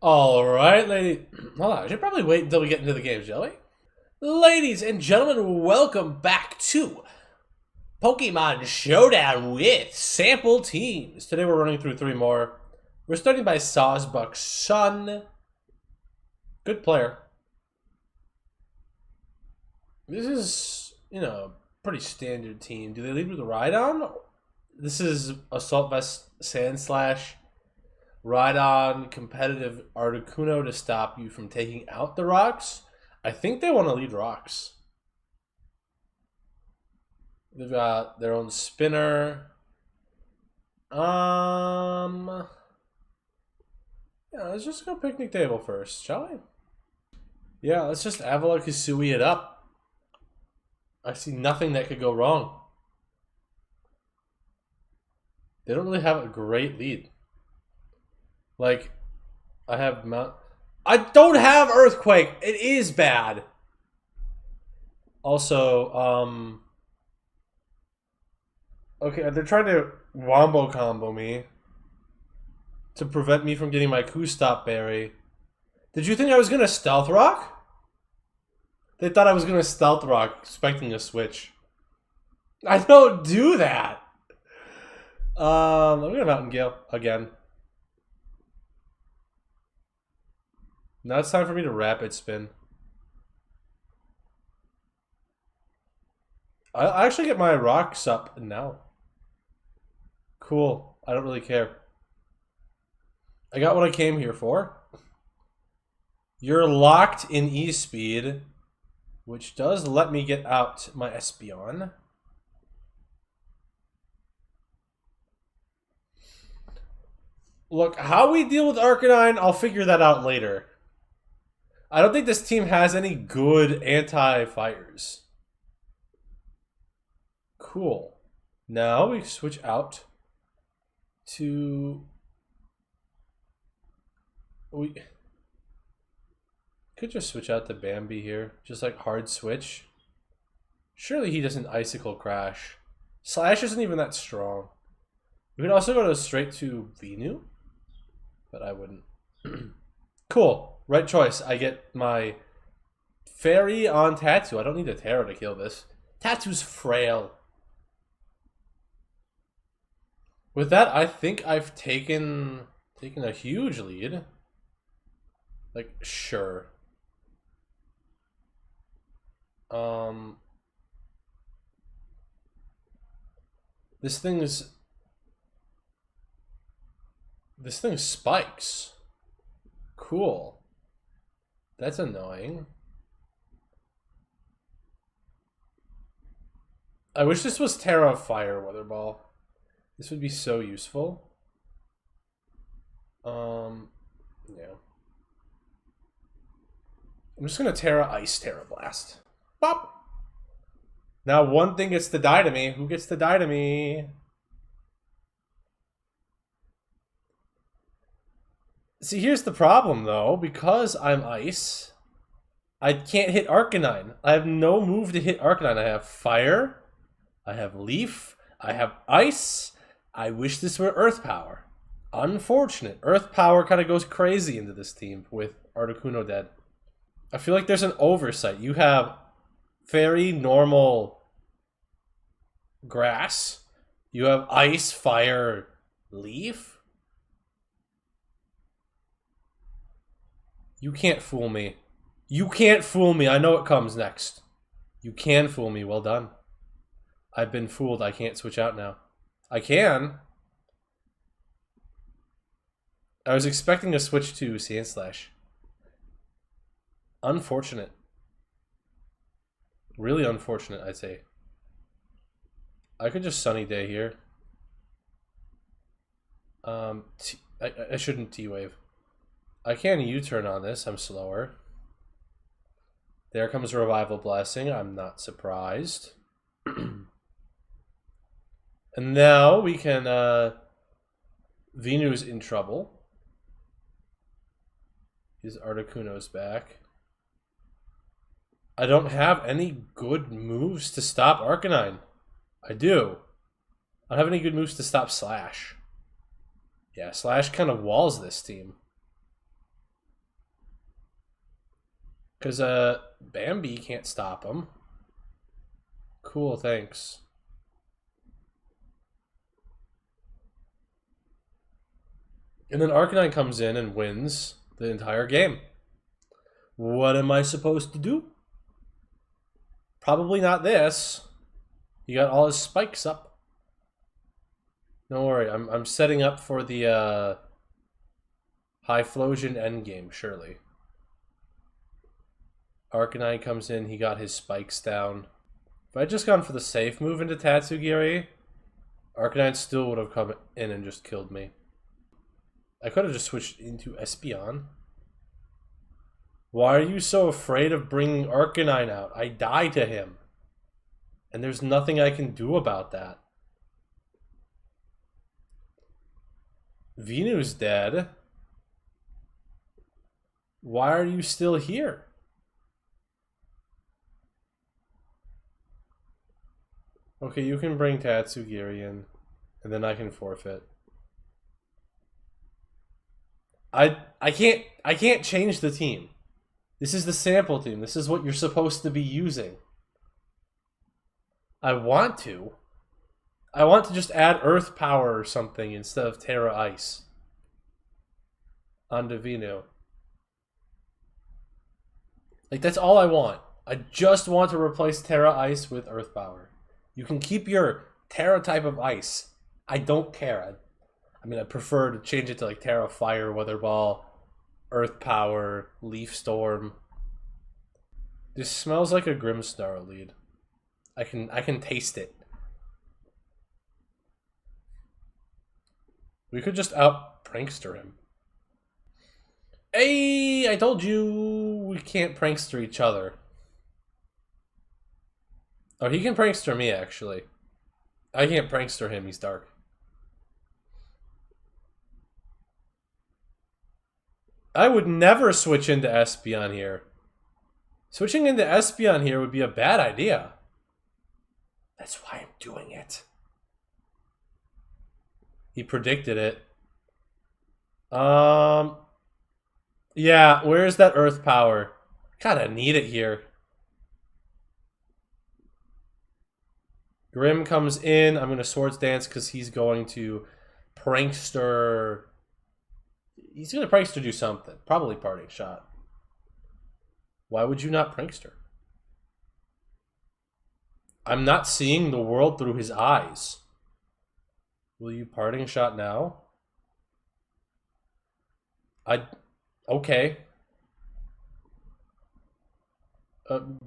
Alright, lady. Hold on, I should probably wait until we get into the game, shall we? Ladies and gentlemen, welcome back to Pokemon Showdown with sample teams. Today we're running through three more. We're starting by Sawsbuck's son. Good player. This is, pretty standard team. Do they lead with Rhydon? This is Assault Vest Sandslash. Rhydon, competitive Articuno to stop you from taking out the rocks. I think they want to lead rocks. They've got their own spinner. Yeah, let's just go picnic table first, shall we? Yeah, let's just Avalokhisui it up. I see nothing that could go wrong. They don't really have a great lead. Like, I have Mount... I don't have Earthquake! It is bad! Also, okay, they're trying to Wombo combo me to prevent me from getting my Q-Stop Berry. Did you think I was gonna Stealth Rock? They thought I was gonna Stealth Rock, expecting a switch. I don't do that! I'm gonna Mountain Gale again. Now it's time for me to Rapid Spin. I actually get my rocks up now. Cool. I don't really care. I got what I came here for. You're locked in E-Speed, which does let me get out my Espeon. Look, how we deal with Arcanine, I'll figure that out later. I don't think this team has any good anti-fires. Cool. Now we switch out to... We could just switch out to Bambi here. Just like hard switch. Surely he doesn't Icicle Crash. Slash isn't even that strong. We could also go straight to Venu. But I wouldn't. Cool. Right choice. I get my Fairy on Tattoo. I don't need a Terra to kill this. Tattoo's frail. With that, I think I've taken a huge lead. Like, sure. This thing spikes. Cool. That's annoying. I wish this was Terra Fire Weather Ball. This would be so useful. Yeah. I'm just gonna Terra Ice Terra Blast. Bop! Now one thing gets to die to me. Who gets to die to me? See, here's the problem, though. Because I'm Ice, I can't hit Arcanine. I have no move to hit Arcanine. I have Fire. I have Leaf. I have Ice. I wish this were Earth Power. Unfortunate. Earth Power kind of goes crazy into this team with Articuno dead. I feel like there's an oversight. You have Fairy, Normal, Grass. You have Ice, Fire, Leaf. You can't fool me. You can't fool me. I know what comes next. You can fool me. Well done. I've been fooled. I can't switch out now. I can. I was expecting to switch to Sandslash. Unfortunate. Really unfortunate, I'd say. I could just Sunny Day here. I shouldn't T-Wave. I can U-turn on this. I'm slower. There comes Revival Blessing. I'm not surprised. And now we can... Venu's in trouble. His Articuno's back. I don't have any good moves to stop Arcanine. I do. I don't have any good moves to stop Slash. Yeah, Slash kind of walls this team. Because Bambi can't stop him. Cool, thanks. And then Arcanine comes in and wins the entire game. What am I supposed to do? Probably not this. He got all his spikes up. Don't worry, I'm setting up for the High-Flosion endgame, surely. Arcanine comes in, he got his spikes down. If I had just gone for the safe move into Tatsugiri, Arcanine still would have come in and just killed me. I could have just switched into Espeon. Why are you so afraid of bringing Arcanine out? I die to him. And there's nothing I can do about that. Venu's dead. Why are you still here? Okay, you can bring Tatsugiri in, and then I can forfeit. I can't change the team. This is the sample team. This is what you're supposed to be using. I want to just add Earth Power or something instead of Terra Ice on Divino. Like, that's all I want. I just want to replace Terra Ice with Earth Power. You can keep your Terra type of Ice. I don't care. I mean, I prefer to change it to like Terra Fire, Weather Ball, Earth Power, Leaf Storm. This smells like a Grimmsnarl lead. I can taste it. We could just out prankster him. Hey, I told you we can't prankster each other. Oh, he can prankster me, actually. I can't prankster him, he's dark. I would never switch into Espeon here. Switching into Espeon here would be a bad idea. That's why I'm doing it. He predicted it. Yeah, where's that Earth Power? Kinda need it here. Grim comes in. I'm going to Swords Dance because he's going to Prankster. He's going to Prankster do something. Probably Parting Shot. Why would you not Prankster? I'm not seeing the world through his eyes. Will you Parting Shot now? Okay.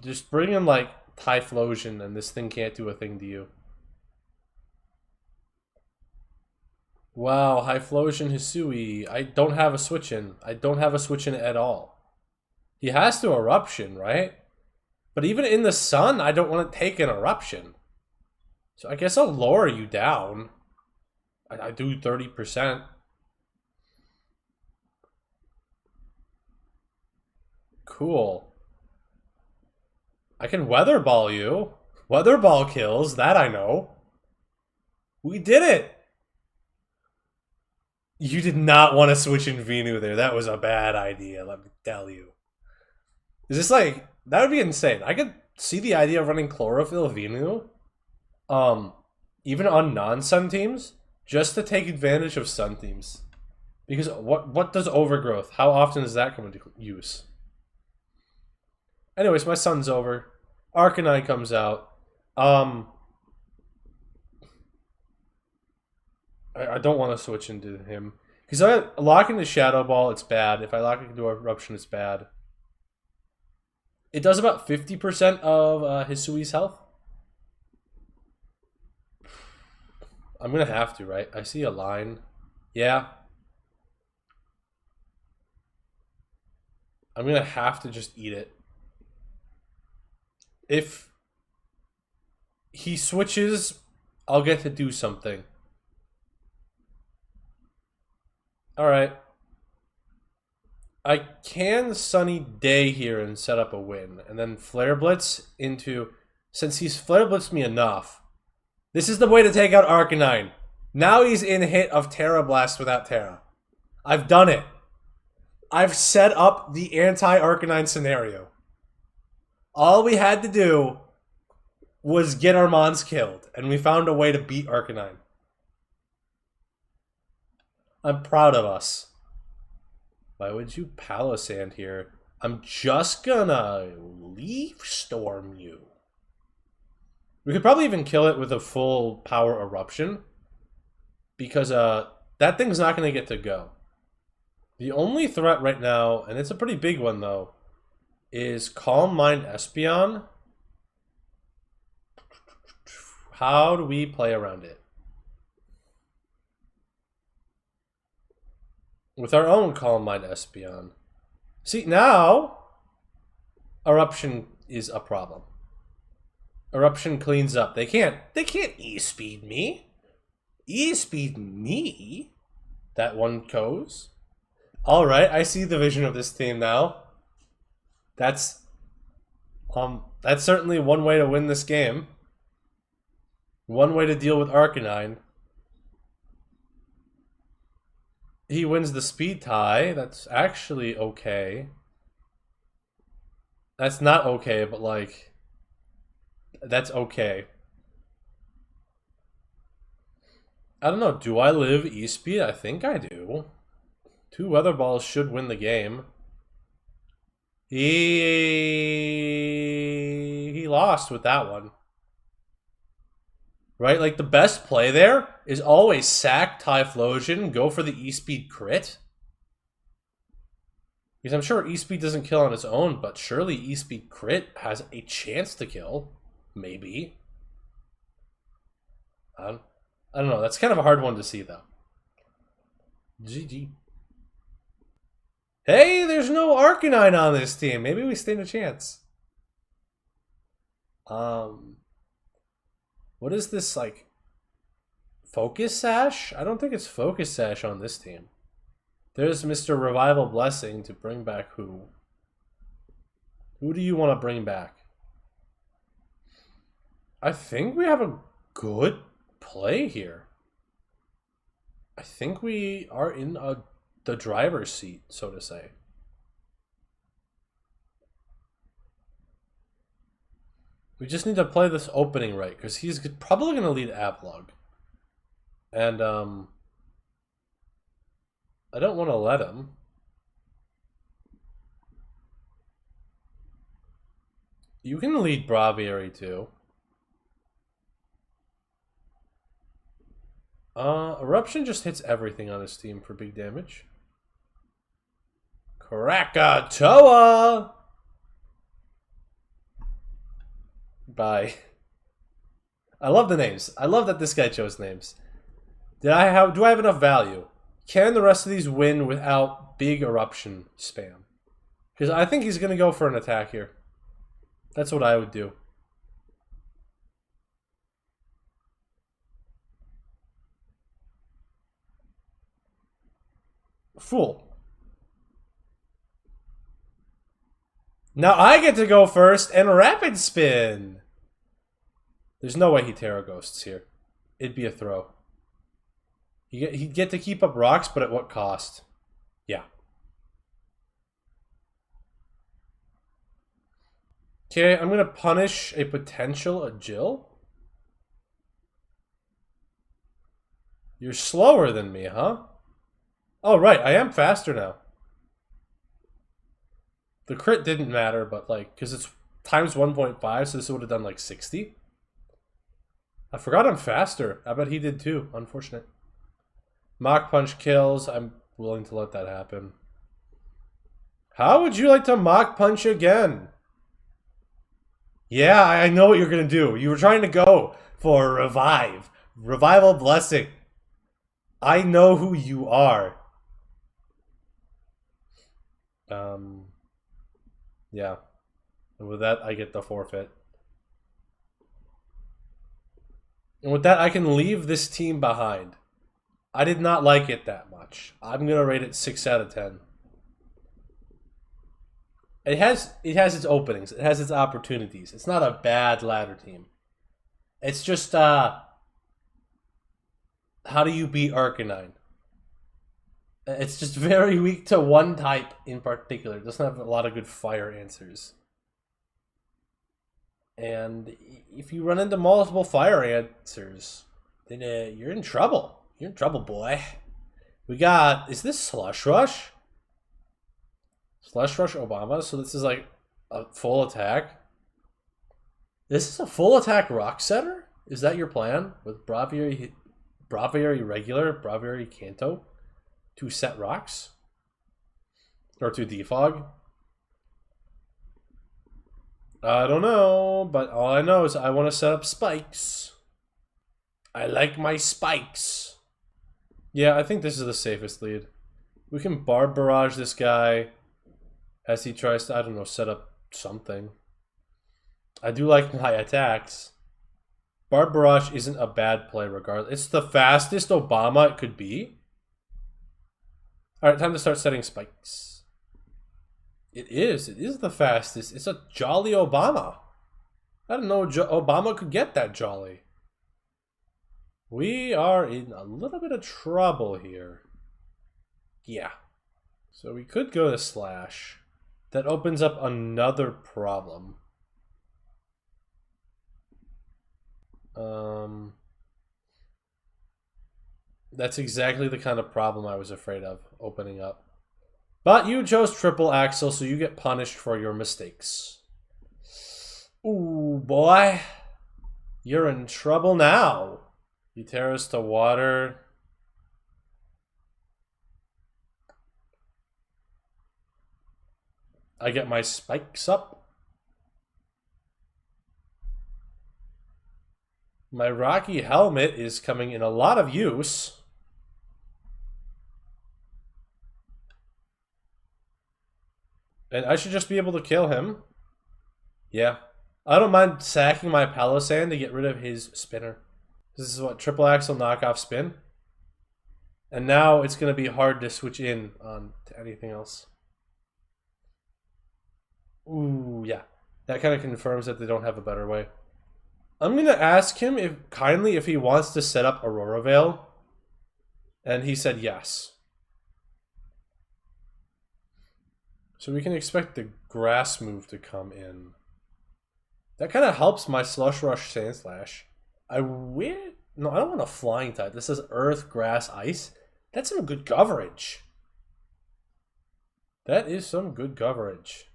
Just bring in like Typhlosion and this thing can't do a thing to you. Wow, Typhlosion Hisui. I don't have a switch in. I don't have a switch in at all. He has to Eruption, right? But even in the sun, I don't want to take an Eruption. So I guess I'll lower you down. I do 30%. Cool. I can Weather Ball you. Weather Ball kills, that I know. We did it! You did not want to switch in Venu there. That was a bad idea, let me tell you. Is this like... That would be insane. I could see the idea of running Chlorophyll Venu. Even on non-Sun teams. Just to take advantage of Sun teams. Because what does Overgrowth? How often does that come into use? Anyways, my Sun's over. Arcanine comes out. I don't want to switch into him. Because I lock into Shadow Ball, it's bad. If I lock into Eruption, it's bad. It does about 50% of Hisui's health. I'm going to have to, right? I see a line. Yeah. I'm going to have to just eat it. If he switches, I'll get to do something. Alright. I can Sunny Day here and set up a win. And then Flare Blitz into... Since he's Flare Blitzed me enough, this is the way to take out Arcanine. Now he's in hit of Terra Blast without Terra. I've done it. I've set up the anti-Arcanine scenario. All we had to do was get our Mons killed, and we found a way to beat Arcanine. I'm proud of us. Why would you Palossand here? I'm just gonna Leaf Storm you. We could probably even kill it with a full power eruption. Because that thing's not gonna get to go. The only threat right now, and it's a pretty big one though, is Calm Mind Espeon. How do we play around it? With our own Calm Mind Espeon. See, now Eruption is a problem. Eruption cleans up. They can't E-speed me. E-speed me? That one goes. Alright, I see the vision of this team now. That's certainly one way to win this game. One way to deal with Arcanine. He wins the speed tie. That's actually okay. That's not okay, but like, that's okay. I don't know. Do I live E-speed? I think I do. 2 Weather Balls should win the game. He lost with that one. Right? Like, the best play there is always sack Typhlosion, go for the E-speed crit. Because I'm sure E-speed doesn't kill on its own, but surely E-speed crit has a chance to kill. Maybe. I don't know. That's kind of a hard one to see, though. GG. Hey, there's no Arcanine on this team. Maybe we stand a chance. What is this, like, Focus Sash? I don't think it's Focus Sash on this team. There's Mr. Revival Blessing to bring back who? Who do you want to bring back? I think we have a good play here. I think we are in the driver's seat, so to say. We just need to play this opening right, because he's probably going to lead Ablog. And, I don't want to let him. You can lead Braviary too. Eruption just hits everything on his team for big damage. Krakatoa! Bye. I love the names. I love that this guy chose names. Do I have enough value? Can the rest of these win without big eruption spam? Because I think he's going to go for an attack here. That's what I would do. Fool. Now I get to go first and rapid spin. There's no way he Terra Ghosts here. It'd be a throw. He'd get to keep up rocks, but at what cost? Yeah. Okay, I'm going to punish a potential Agil. You're slower than me, huh? Oh, right, I am faster now. The crit didn't matter, but like, because it's times 1.5, so this would have done like 60. I forgot I'm faster. I bet he did too. Unfortunate. Mach Punch kills. I'm willing to let that happen. How would you like to Mach Punch again? Yeah, I know what you're going to do. You were trying to go for Revive. Revival Blessing. I know who you are. Yeah. And with that, I get the forfeit. And with that, I can leave this team behind. I did not like it that much. I'm going to rate it 6 out of 10. It has its openings. It has its opportunities. It's not a bad ladder team. It's just, how do you beat Arcanine? It's just very weak to one type in particular. It doesn't have a lot of good fire answers. And if you run into multiple fire answers, then you're in trouble. You're in trouble, boy. We got, is this Slush Rush? Slush Rush Obama? So this is like a full attack? This is a full attack Rock Setter? Is that your plan? With Braviary Regular, Braviary Canto? To set rocks? Or to defog? I don't know, but all I know is I want to set up spikes. I like my spikes. Yeah, I think this is the safest lead. We can Barb Barrage this guy as he tries to, I don't know, set up something. I do like my attacks. Barb Barrage isn't a bad play regardless. It's the fastest Obama it could be. Alright, time to start setting spikes. It is the fastest. It's a jolly Obama. I didn't know Obama could get that jolly. We are in a little bit of trouble here. Yeah. So we could go to Slash. That opens up another problem. That's exactly the kind of problem I was afraid of opening up. But you chose triple axle, so you get punished for your mistakes. Ooh, boy. You're in trouble now. You tear us to water. I get my spikes up. My Rocky helmet is coming in a lot of use. And I should just be able to kill him. Yeah. I don't mind sacking my Palossand to get rid of his spinner. This is what, triple axle knockoff spin? And now it's going to be hard to switch in on to anything else. Ooh, yeah. That kind of confirms that they don't have a better way. I'm going to ask him if he wants to set up Aurora Veil. And he said yes. So we can expect the grass move to come in. That kind of helps my Slush Rush Sandslash. No, I don't want a flying type. This is Earth, Grass, Ice. That's some good coverage. That is some good coverage.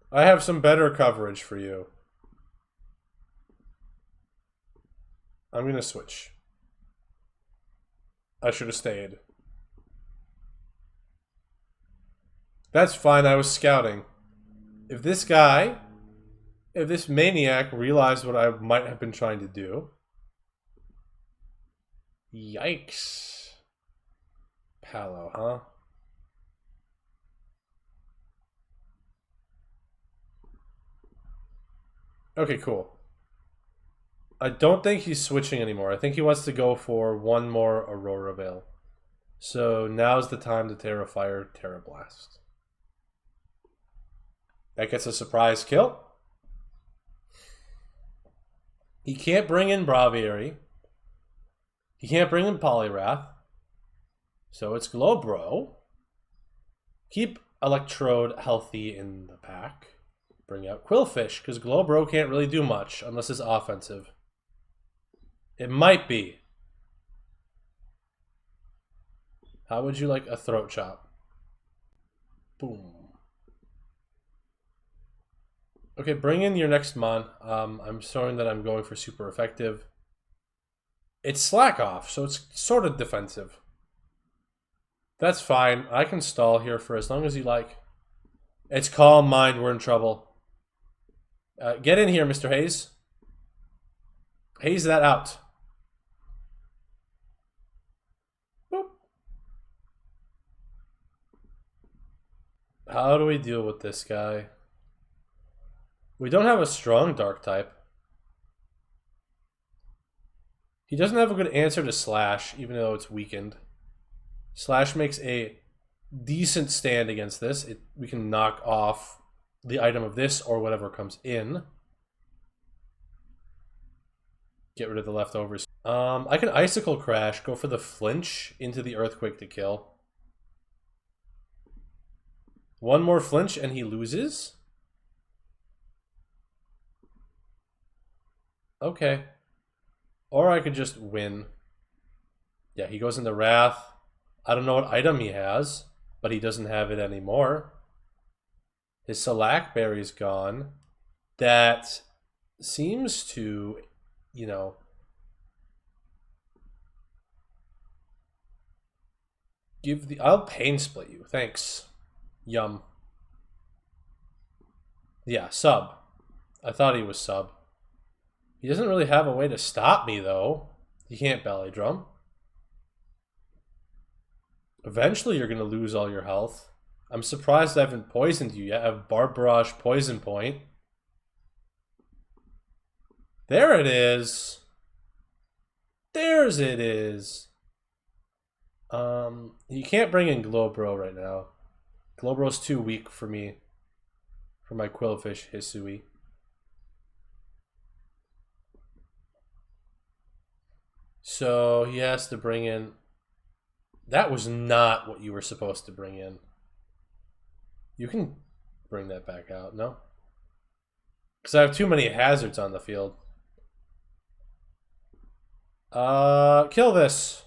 I have some better coverage for you. I'm going to switch. I should have stayed. That's fine, I was scouting. If this maniac realized what I might have been trying to do. Yikes. Palo, huh? Okay, cool. I don't think he's switching anymore. I think he wants to go for one more Aurora Veil. So now's the time to Terra Fire, Terra Blast. That gets a surprise kill. He can't bring in Braviary. He can't bring in Poliwrath. So it's Glowbro. Keep Electrode healthy in the pack. Bring out Quillfish, because Glowbro can't really do much unless it's offensive. It might be. How would you like a Throat Chop? Boom. Okay, bring in your next mon. I'm showing that I'm going for super effective. It's slack off, so it's sort of defensive. That's fine. I can stall here for as long as you like. It's Calm Mind. We're in trouble. Get in here, Mr. Hayes. Haze that out. Boop. How do we deal with this guy? We don't have a strong dark type. He doesn't have a good answer to Slash, even though it's weakened. Slash makes a decent stand against this. We can knock off the item of this or whatever comes in. Get rid of the leftovers. I can Icicle Crash, go for the flinch into the Earthquake to kill. One more flinch and he loses? Okay. Or I could just win. Yeah, he goes into Wrath. I don't know what item he has, but he doesn't have it anymore. His Salac Berry's gone. That seems to, you know, give the... I'll pain split you. Thanks. Yum. Yeah, sub. I thought he was sub. He doesn't really have a way to stop me, though. He can't belly drum. Eventually, you're going to lose all your health. I'm surprised I haven't poisoned you yet. I have Barb Barrage Poison Point. There it is. There's it is. You can't bring in Glowbro right now. Glowbro's too weak for me. For my Quillfish Hisui. So he has to bring in... That was not what you were supposed to bring in. You can bring that back out, no? Because I have too many hazards on the field. Kill this.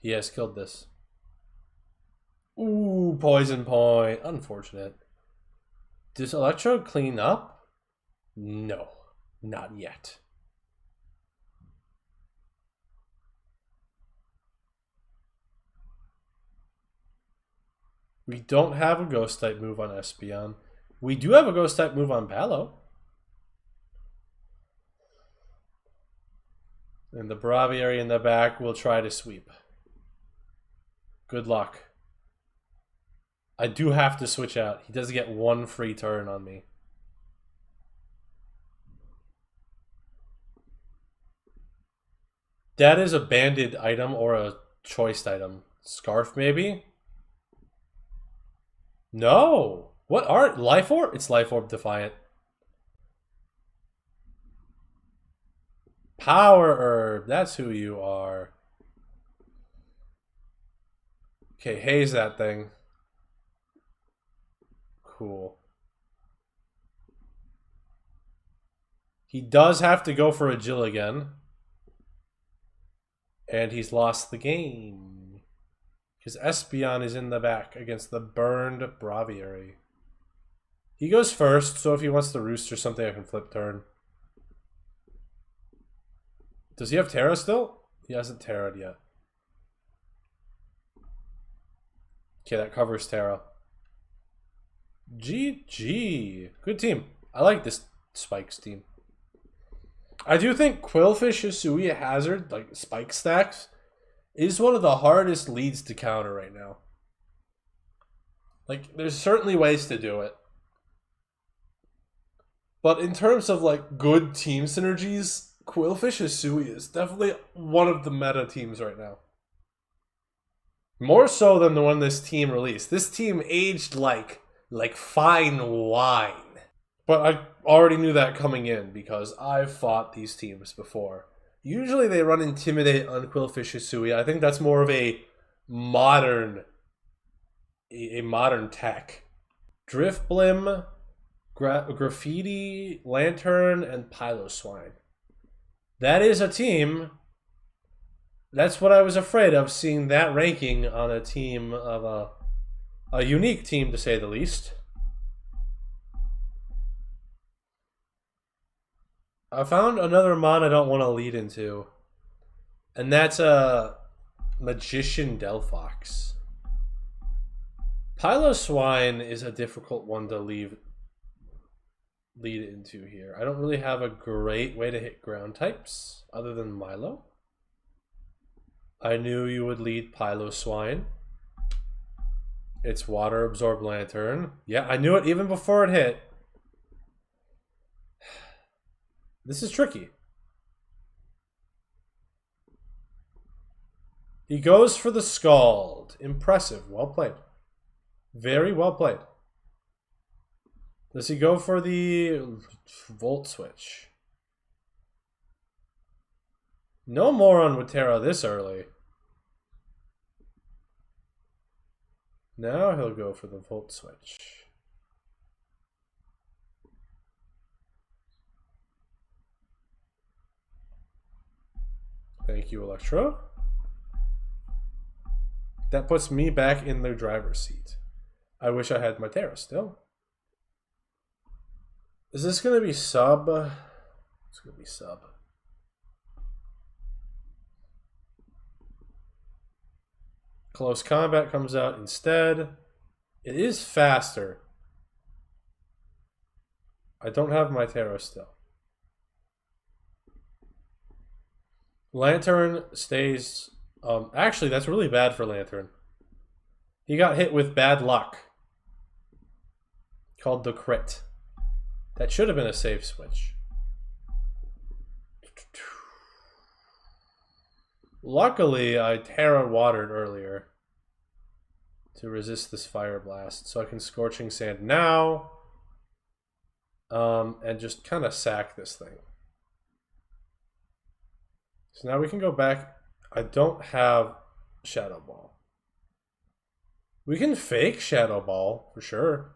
He has killed this. Ooh, poison point. Unfortunate. Does Electro clean up? No, not yet. We don't have a Ghost type move on Espeon. We do have a Ghost type move on Palo. And the Braviary in the back will try to sweep. Good luck. I do have to switch out. He does get one free turn on me. That is a banded item or a choiced item. Scarf, maybe? No! What art? Life Orb? It's Life Orb Defiant. Power Herb. That's who you are. Okay, haze that thing. Cool. He does have to go for a Jill again. And he's lost the game. Because Espeon is in the back against the burned Braviary. He goes first, so if he wants to roost or something, I can flip turn. Does he have Terra still? He hasn't Terra'd yet. Okay, that covers Terra. GG. Good team. I like this Spikes team. I do think Quillfish Hisui Hazard, like Spike stacks, is one of the hardest leads to counter right now. Like, there's certainly ways to do it. But in terms of, like, good team synergies, Quillfish Hisui is definitely one of the meta teams right now. More so than the one this team released. This team aged like fine wine. But I already knew that coming in because I've fought these teams before. Usually they run Intimidate on Quillfish Hisui. I think that's more of a modern tech. Drift Blim, Graffiti, Lantern, and Piloswine. That is a team. That's what I was afraid of, seeing that ranking on a team of a unique team, to say the least. I found another mon I don't want to lead into. And that's a Magician Delphox. Piloswine is a difficult one to lead into here. I don't really have a great way to hit ground types other than Milo. I knew you would lead Piloswine. It's Water Absorb Lantern. Yeah, I knew it even before it hit. This is tricky. He goes for the Scald. Impressive. Well played. Very well played. Does he go for the Volt Switch? No moron would Terra this early. Now he'll go for the volt switch. Thank you, Electro. That puts me back in the driver's seat. I wish I had my Terra still. Is this going to be sub? It's going to be sub. Close combat comes out instead. It is faster. I don't have my Terra still. Lantern stays... actually, that's really bad for Lantern. He got hit with bad luck. Called the crit. That should have been a safe switch. Luckily, I Terra watered earlier to resist this fire blast, so I can Scorching Sand now and just kind of sack this thing. So now we can go back. I don't have Shadow Ball. We can fake Shadow Ball for sure.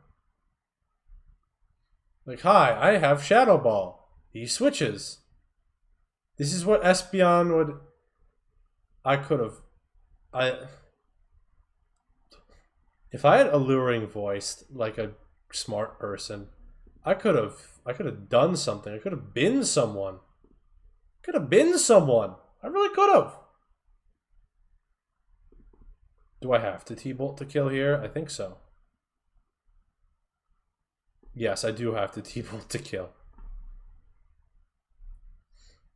Like, hi, I have Shadow Ball. He switches. This is what Espeon would... I could have... If I had Alluring voiced like a smart person, I could have done something. I could have been someone. I really could have. Do I have to T-Bolt to kill here? I think so. Yes, I do have to T-Bolt to kill.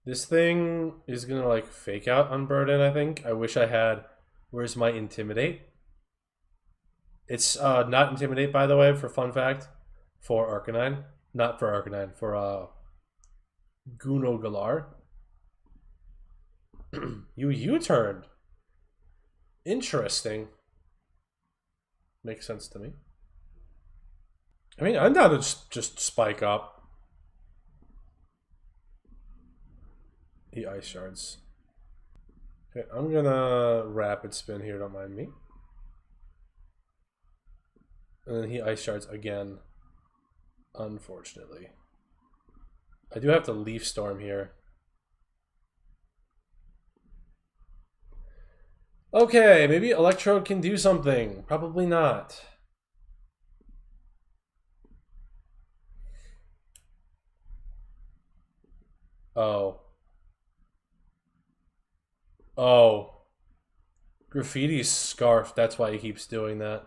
This thing is gonna like fake out Unburden, I think. I wish I had... Where's my Intimidate? It's not Intimidate, by the way, for fun fact. For Arcanine. Not for Arcanine, for Guno Galar. You U-turned. Interesting. Makes sense to me. I mean, I'm down to just spike up. He Ice Shards. Okay, I'm gonna Rapid Spin here, don't mind me. And then he Ice Shards again. Unfortunately. I do have to Leaf Storm here. Okay, maybe Electrode can do something. Probably not. Oh. Oh. Graffiti's Scarf. That's why he keeps doing that.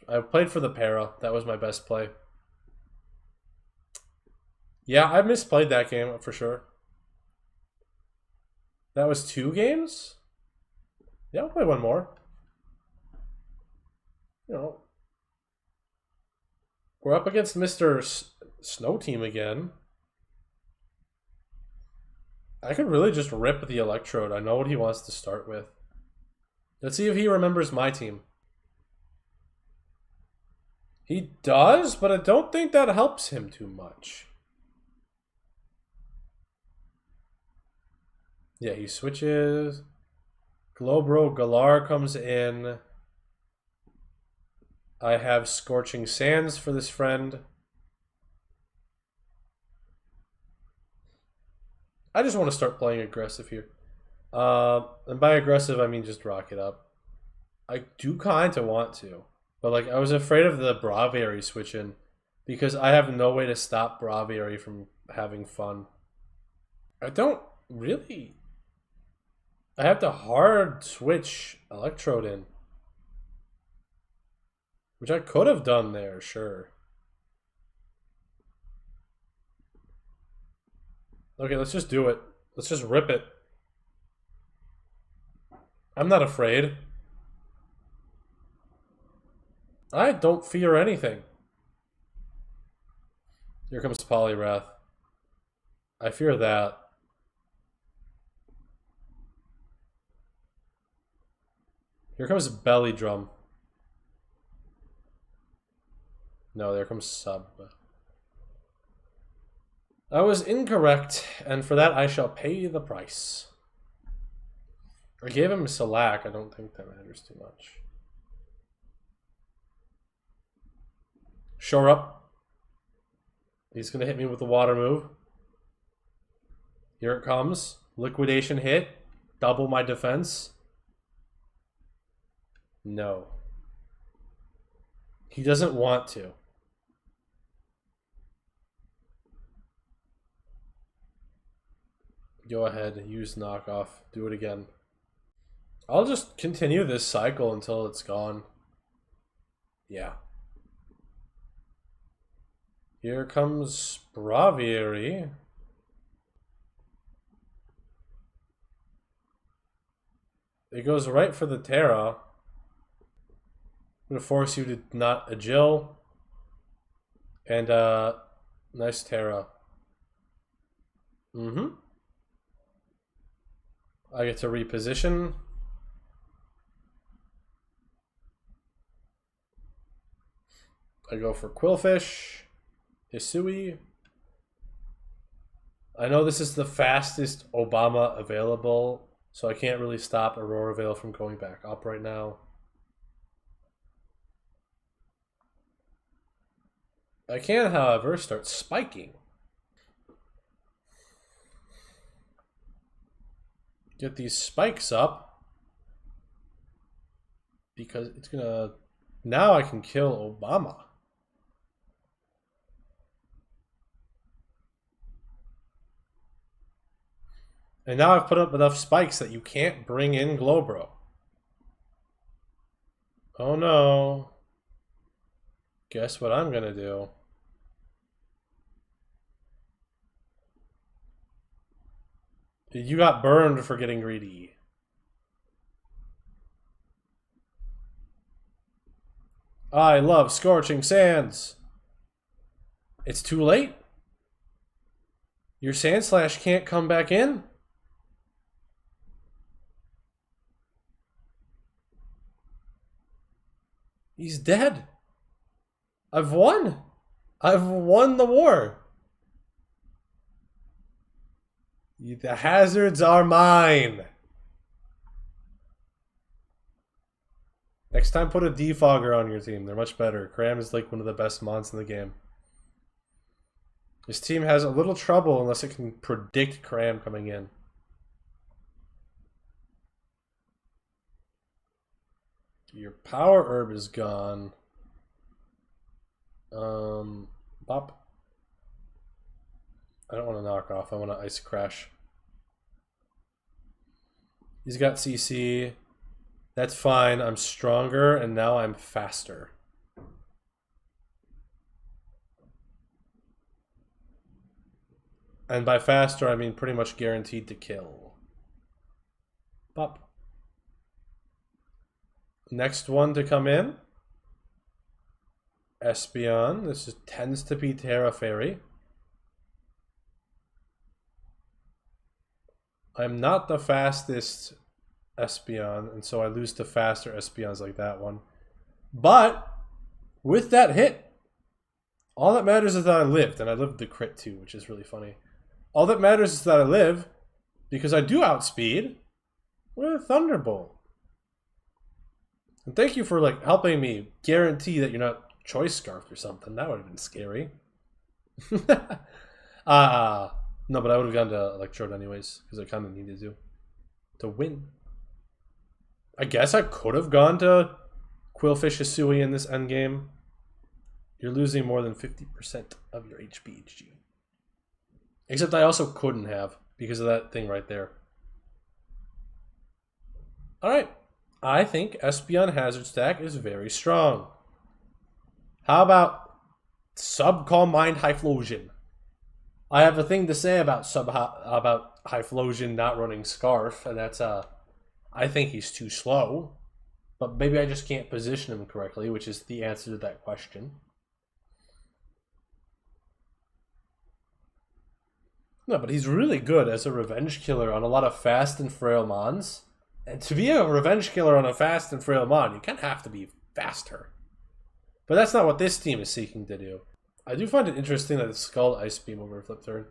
I played for the Para. That was my best play. Yeah, I misplayed that game for sure. That was 2 games? Yeah, I'll play one more. You know. We're up against Mr. Snow Team again. I could really just rip the Electrode. I know what he wants to start with. Let's see if he remembers my team. He does, but I don't think that helps him too much. Yeah, he switches. Globro Galar comes in. I have Scorching Sands for this friend. I just want to start playing aggressive here. And by aggressive, I mean just rock it up. I do kind of want to. But like, I was afraid of the Braviary switch in. Because I have no way to stop Braviary from having fun. I don't really... I have to hard switch Electrode in. Which I could have done there, sure. Okay, let's just do it. Let's just rip it. I'm not afraid. I don't fear anything. Here comes Poliwrath. I fear that. Here comes Belly Drum. No, there comes Sub. I was incorrect, and for that I shall pay the price. I gave him Selak. I don't think that matters too much. Shore up. He's going to hit me with the water move. Here it comes. Liquidation hit. Double my defense. No. He doesn't want to. Go ahead. Use knockoff. Do it again. I'll just continue this cycle until it's gone. Yeah. Here comes Braviary. It goes right for the Terra. I'm going to force you to not agil. And, nice Terra. I get to reposition. I go for Quillfish. Hisui. I know this is the fastest Obama available, so I can't really stop Aurora Veil from going back up right now. I can, however, start spiking. Get these spikes up. Because it's gonna... Now I can kill Obama. And now I've put up enough spikes that you can't bring in Glowbro. Oh no. Guess what I'm gonna do? You got burned for getting greedy. I love Scorching Sands. It's too late. Your Sandslash can't come back in. He's dead. I've won. I've won the war. The hazards are mine. Next time, put a defogger on your team. They're much better. Cram is like one of the best mons in the game. This team has a little trouble unless it can predict Cram coming in. Your power herb is gone. Pop. I don't want to knock off. I want to ice crash. He's got CC. That's fine. I'm stronger and now I'm faster. And by faster, I mean pretty much guaranteed to kill. Pop. Next one to come in. Espeon. This tends to be Terra Fairy. I'm not the fastest Espeon, and so I lose to faster Espeons like that one. But with that hit, all that matters is that I lived, and I lived the crit too, which is really funny. All that matters is that I live, because I do outspeed with a Thunderbolt. And thank you for like helping me guarantee that you're not choice scarfed or something. That would have been scary. No, but I would have gone to Electrode anyways, because I kind of needed to win. I guess I could have gone to Quillfish Hisui in this endgame. You're losing more than 50% of your HP. Except I also couldn't have, because of that thing right there. Alright. I think Espeon Hazard Stack is very strong. How about Sub-Calm Mind Hyphlosion? I have a thing to say about Hyphlosion not running Scarf, and that's I think he's too slow. But maybe I just can't position him correctly, which is the answer to that question. No, but he's really good as a revenge killer on a lot of fast and frail mons. And to be a revenge killer on a fast and frail mon, you kind of have to be faster. But that's not what this team is seeking to do. I do find it interesting that it's Scald Ice Beam over Flip Turn.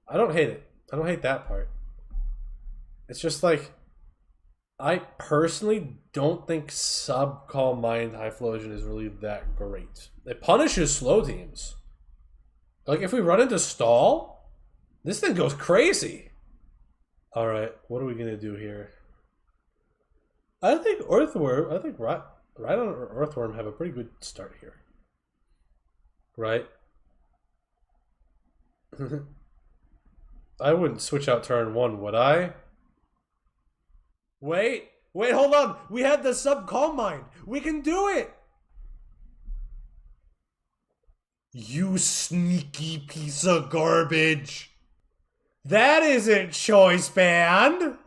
I don't hate it. I don't hate that part. It's just like, I personally don't think sub Calm Mind High Flosion is really that great. It punishes slow teams. Like if we run into stall, this thing goes crazy. Alright, what are we gonna do here? I think Earthworm, I think Rhydon or Earthworm have a pretty good start here. Right? I wouldn't switch out turn 1, would I? Wait, hold on. We had the sub Calm Mind. We can do it. You sneaky piece of garbage. That isn't choice band.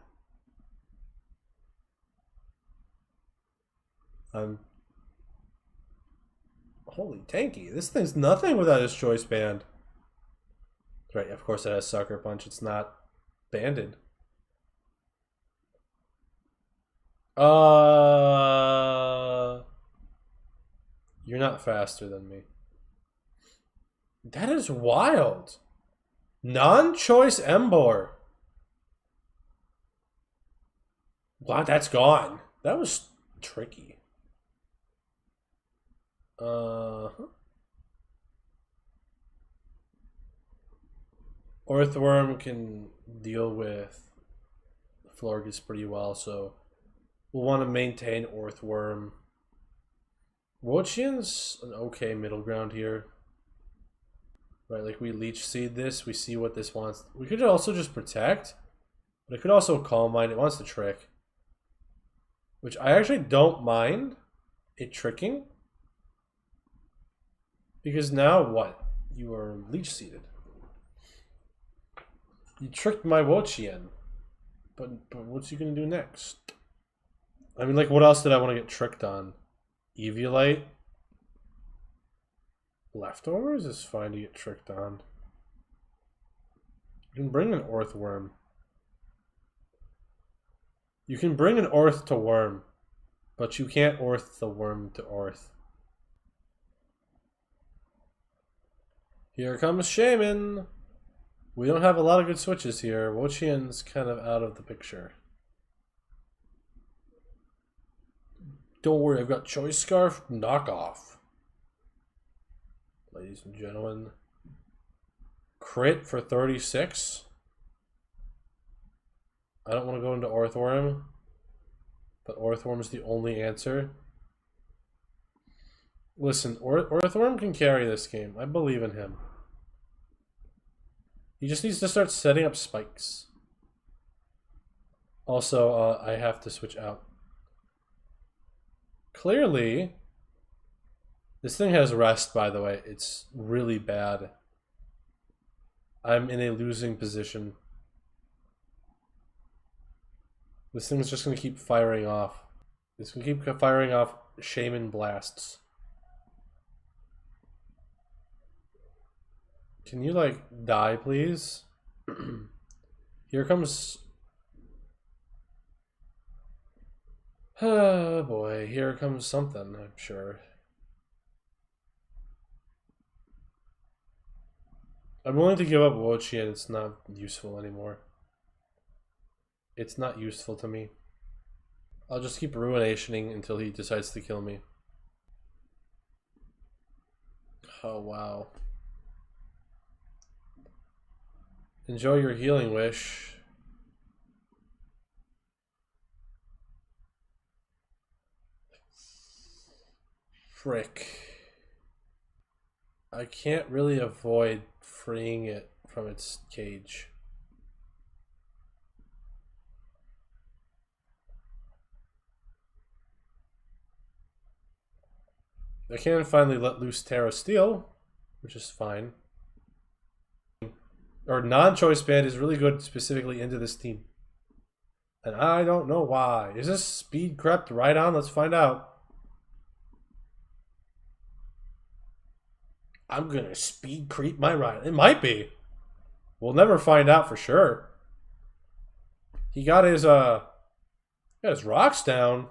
Holy tanky. This thing's nothing without his choice band. Right, of course it has Sucker Punch. It's not banded. You're not faster than me. That is wild. Non-choice Embor. Wow, that's gone. That was tricky. Earthworm can deal with Florges pretty well, so we'll want to maintain Earthworm. Wochian's an okay middle ground here. Right, like we Leech Seed this, we see what this wants. We could also just protect, but it could also Calm Mind. It wants to trick. Which I actually don't mind it tricking. Because now what? You are Leech Seeded. You tricked my Wochien. But what's he gonna do next? I mean, like, what else did I want to get tricked on? Eviolite? Leftovers is fine to get tricked on. You can bring an Earthworm. You can bring an Earth to Worm, but you can't Earth the Worm to Earth. Here comes Shaman. We don't have a lot of good switches here. Wochian's kind of out of the picture. Don't worry, I've got Choice Scarf knockoff. Ladies and gentlemen. Crit for 36. I don't want to go into Earthworm, but Earthworm is the only answer. Listen, Earthworm can carry this game. I believe in him. He just needs to start setting up spikes. Also, I have to switch out. Clearly, this thing has rest, by the way. It's really bad. I'm in a losing position. This thing is just going to keep firing off. It's going to keep firing off Shaman blasts. Can you, like, die, please? Here comes... Oh, boy. Here comes something, I'm sure. I'm willing to give up Wochi, and it's not useful anymore. It's not useful to me. I'll just keep ruinationing until he decides to kill me. Oh, wow. Enjoy your healing wish. Frick. I can't really avoid freeing it from its cage. I can finally let loose Terra Steel, which is fine. Or non-choice band is really good specifically into this team. And I don't know why. Is this speed crept right on? Let's find out. I'm gonna speed creep my ride. It might be. We'll never find out for sure. He got his rocks down.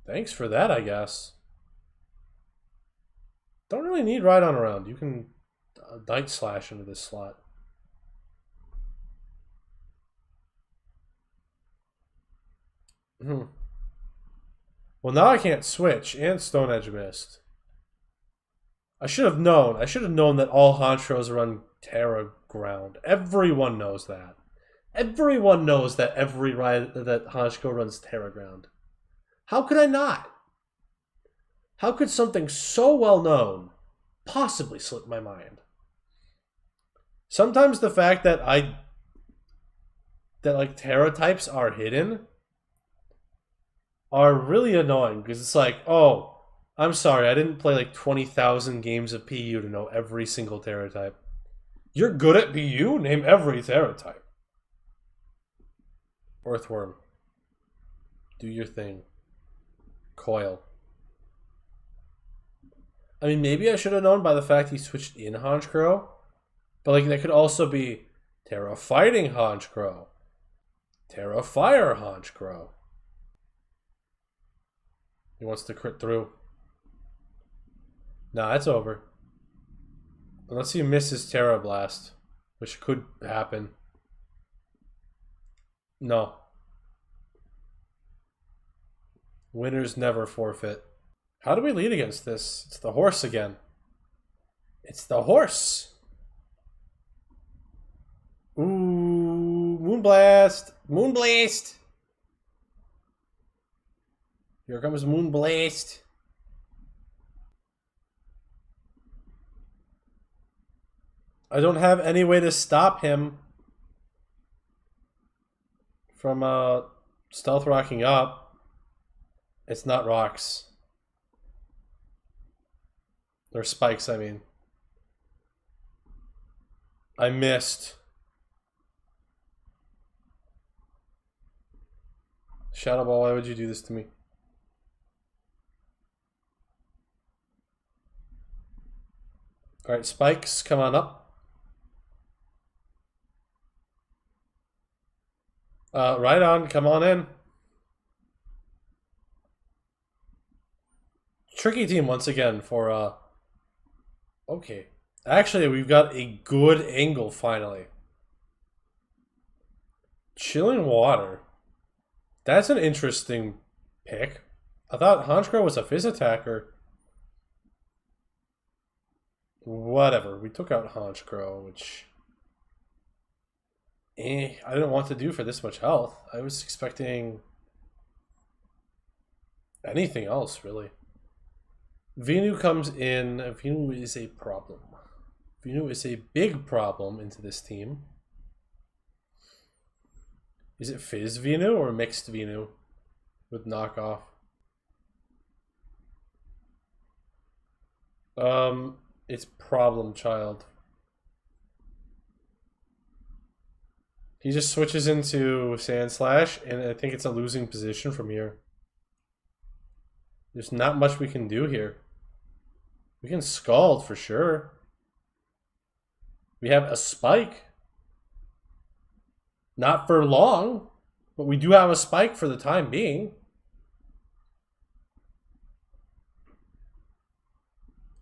Thanks for that, I guess. Don't really need Ride On Around. You can Night Slash into this slot. Hmm. Well, now I can't switch, and Stone Edge missed. I should have known. I should have known that all Honchos run Terra Ground. Everyone knows that. Everyone knows that every ride that Honchko runs Terra Ground. How could I not? How could something so well known possibly slip my mind? Sometimes the fact that like Terra types are hidden are really annoying because it's like, oh, I'm sorry, I didn't play like 20,000 games of PU to know every single Terra type. You're good at PU? Name every Terra type. Earthworm. Do your thing. Coil. I mean, maybe I should have known by the fact he switched in Honchkrow. But like that could also be Terra Fighting Honchkrow. Terra Fire Honchkrow. He wants to crit through. Nah, it's over. Unless he misses Terra Blast, which could happen. No. Winners never forfeit. How do we lead against this? It's the horse again. It's the horse. Ooh, Moonblast. Moonblast. Here comes Moonblast. I don't have any way to stop him from stealth rocking up. It's not rocks. Or spikes, I mean. I missed. Shadow Ball, why would you do this to me? Alright, spikes, come on up. Right on, come on in. Tricky team once again for, okay. Actually, we've got a good angle finally. Chilling Water. That's an interesting pick. I thought Honchkrow was a Fizz attacker. Whatever, we took out Honchkrow, which... I didn't want to do for this much health. I was expecting anything else, really. Venu comes in. Venu is a problem. Venu is a big problem into this team. Is it Fizz Venu or Mixed Venu with knockoff? It's Problem Child. He just switches into Sand Slash, and I think it's a losing position from here. There's not much we can do here. We can Scald for sure. We have a Spike. Not for long, but we do have a Spike for the time being.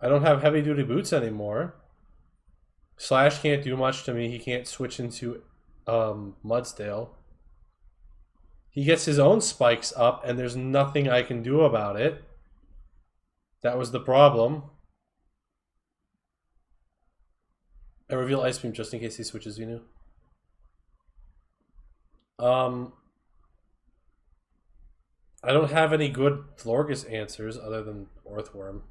I don't have heavy duty boots anymore. Slash can't do much to me. He can't switch into Mudsdale. He gets his own spikes up, and there's nothing I can do about it. That was the problem. I reveal Ice Beam just in case he switches Venu. I don't have any good Florgus answers other than Orthworm.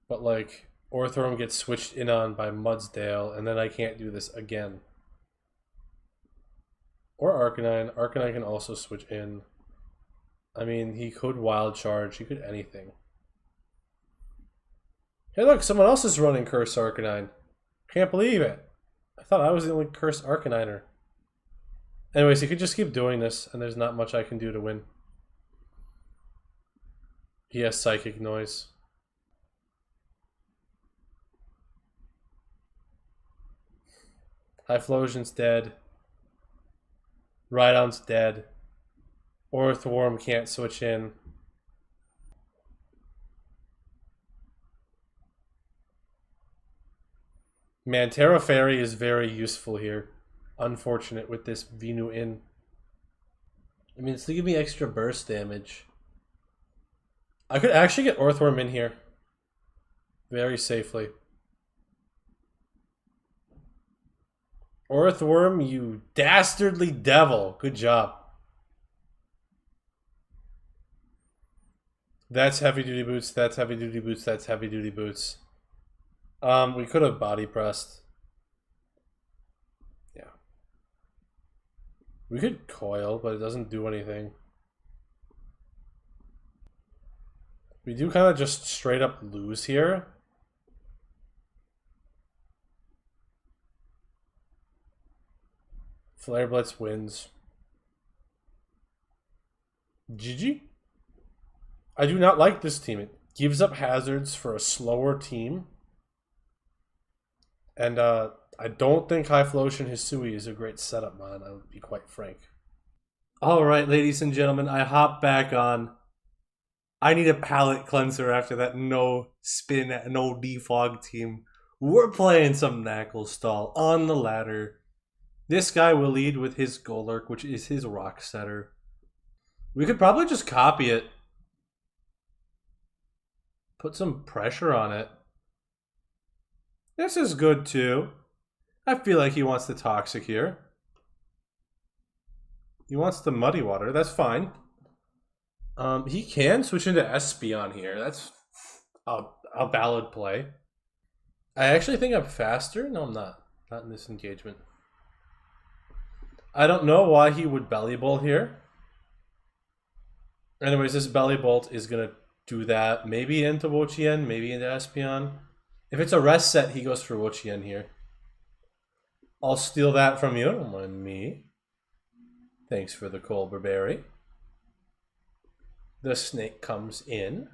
But like, Orthworm gets switched in on by Mudsdale, and then I can't do this again. Or Arcanine. Arcanine can also switch in. I mean, he could Wild Charge. He could anything. Hey look, someone else is running Curse Arcanine. Can't believe it. I thought I was the only Cursed Arcaniner. Anyways, he could just keep doing this, and there's not much I can do to win. He has Psychic Noise. Typhlosion's dead. Rhydon's dead. Orthworm can't switch in. Man, Terra Fairy is very useful here. Unfortunate with this Venu in. I mean, it's to give me extra burst damage. I could actually get Earthworm in here. Very safely. Earthworm, you dastardly devil. Good job. That's heavy duty boots. That's heavy duty boots. That's heavy duty boots. We could have body pressed. Yeah. We could coil, but it doesn't do anything. We do kind of just straight up lose here. Flare Blitz wins. GG. I do not like this team. It gives up hazards for a slower team. And I don't think High Flotion Hisui is a great setup mon, I would be quite frank. Alright, ladies and gentlemen, I hop back on. I need a palate cleanser after that no spin, no defog team. We're playing some Knuckle Stall on the ladder. This guy will lead with his Golurk, which is his Rock Setter. We could probably just copy it. Put some pressure on it. This is good too. I feel like he wants the Toxic here. He wants the Muddy Water. That's fine. He can switch into Espeon here. That's a valid play. I actually think I'm faster. No, I'm not. Not in this engagement. I don't know why he would Belly Bolt here. Anyways, this Belly Bolt is going to do that. Maybe into Wochien, maybe into Espeon. If it's a rest set, he goes for Wochien here. I'll steal that from you. Don't mind me. Thanks for the Colbur Berry. The snake comes in.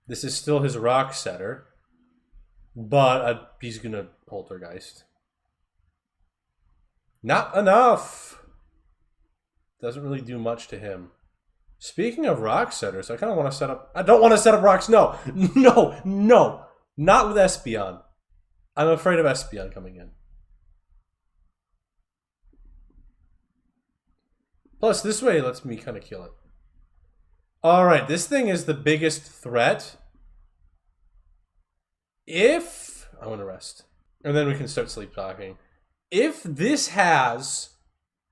This is still his Rock Setter. But he's going to Poltergeist. Not enough! Doesn't really do much to him. Speaking of Rock Setters, I kind of want to set up... I don't want to set up Rocks. No! No! No! Not with Espeon. I'm afraid of Espeon coming in. Plus, this way it lets me kind of kill it. Alright, this thing is the biggest threat. If... I want to rest. And then we can start sleep talking. If this has...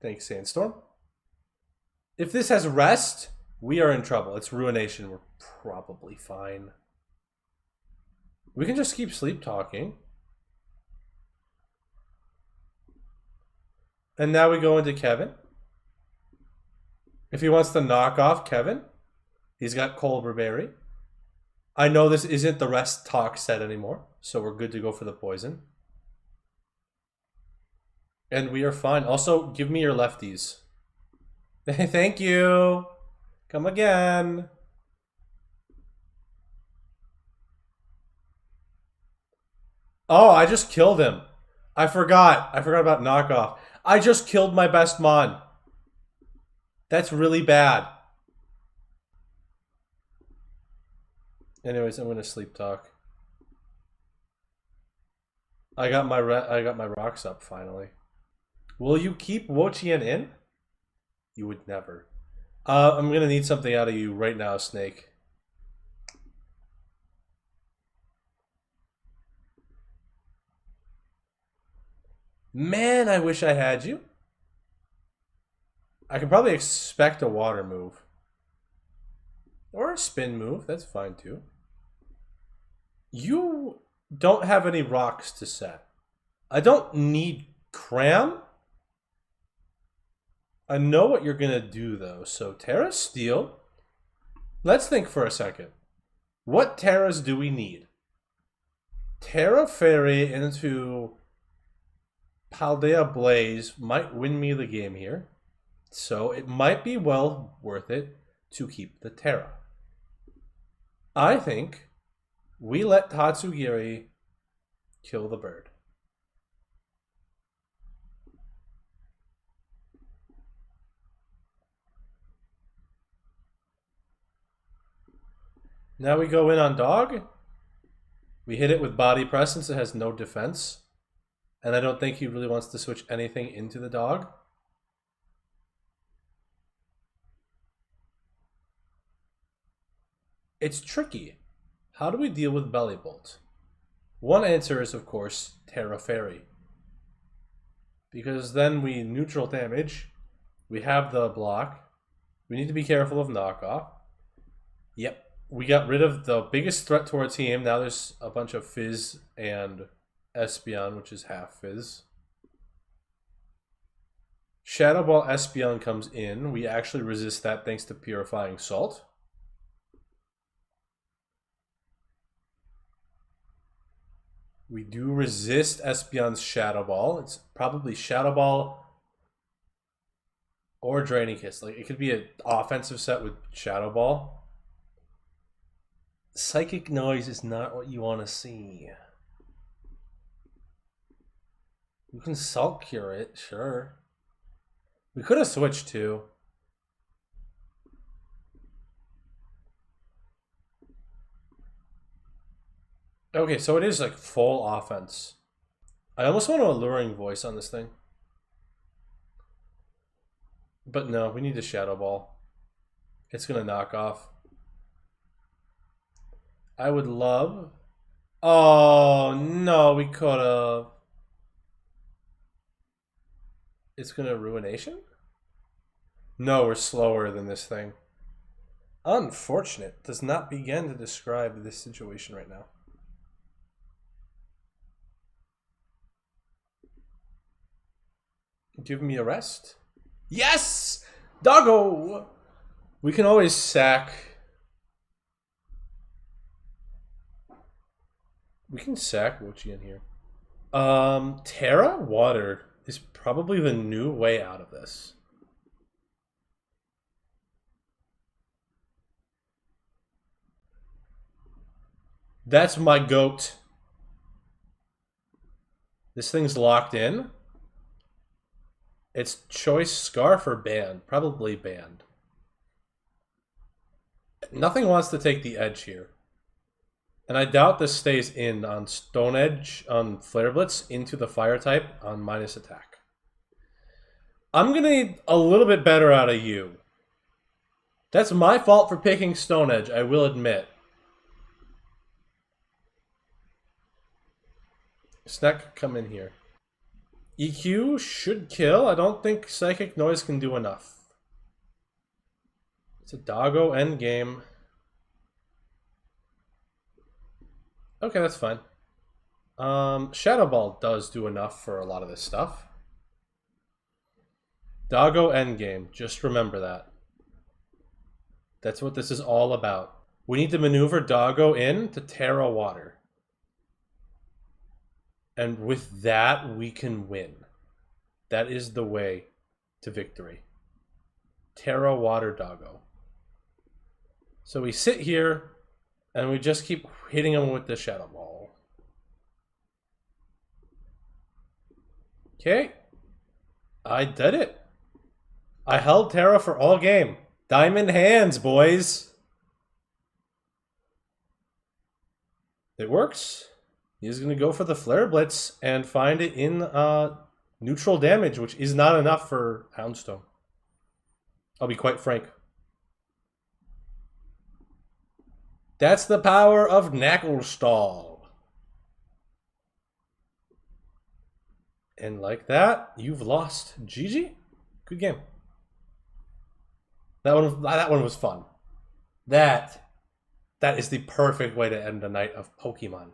Thanks, Sandstorm. If this has rest, we are in trouble. It's Ruination. We're probably fine. We can just keep sleep talking. And now we go into Kevin. If he wants to knock off Kevin, he's got Colbur Berry. I know this isn't the rest talk set anymore, so we're good to go for the poison. And we are fine. Also, give me your lefties. Thank you. Come again. Oh, I just killed him. I forgot. I forgot about knockoff. I just killed my best mon. That's really bad. Anyways, I'm gonna sleep talk. I got my rocks up finally. Will you keep Wochien in? You would never. I'm gonna need something out of you right now, Snake. Man, I wish I had you. I can probably expect a water move. Or a spin move, that's fine too. You don't have any rocks to set. I don't need Cram. I know what you're going to do though. So Terra Steel. Let's think for a second. What Terras do we need? Terra Fairy into Paldea Blaze might win me the game here. So it might be well worth it to keep the Terra. I think we let Tatsugiri kill the bird. Now we go in on dog. We hit it with body press since it has no defense. And I don't think he really wants to switch anything into the dog. It's tricky. How do we deal with Belly Bolt? One answer is, of course, Terra Fairy. Because then we neutral damage. We have the block. We need to be careful of knockoff. Yep. We got rid of the biggest threat to our team. Now there's a bunch of Fizz and Espeon, which is half Fizz. Shadow Ball Espeon comes in. We actually resist that thanks to Purifying Salt. We do resist Espeon's Shadow Ball. It's probably Shadow Ball or Draining Kiss. Like, it could be an offensive set with Shadow Ball. Psychic Noise is not what you want to see. You can Salt Cure it, sure. We could have switched too. Okay, so it is like full offense. I almost want an Alluring Voice on this thing. But no, we need a Shadow Ball. It's going to knock off. I would love... Oh, no, we could have... It's going to Ruination? No, we're slower than this thing. Unfortunate. Does not begin to describe this situation right now. Give me a rest. Yes! Doggo! We can always sack. We can sack Wuchi in here. Terra Water is probably the new way out of this. That's my goat. This thing's locked in. It's choice Scarf or banned. Probably banned. Nothing wants to take the edge here. And I doubt this stays in on Stone Edge, on Flare Blitz, into the Fire type on minus attack. I'm going to need a little bit better out of you. That's my fault for picking Stone Edge, I will admit. Snack, come in here. EQ should kill. I don't think Psychic Noise can do enough. It's a doggo endgame. Okay, that's fine. Shadow Ball does do enough for a lot of this stuff. Doggo endgame. Just remember that. That's what this is all about. We need to maneuver Doggo in to Terra Water. And with that, we can win. That is the way to victory. Terra Water Doggo. So we sit here, and we just keep hitting him with the Shadow Ball. Okay. I did it. I held Terra for all game. Diamond hands, boys. It works. He's going to go for the Flare Blitz and find it in neutral damage, which is not enough for Houndstone. I'll be quite frank. That's the power of Knacklestall. And like that, you've lost. GG. Good game. That one was fun. That is the perfect way to end a night of Pokemon.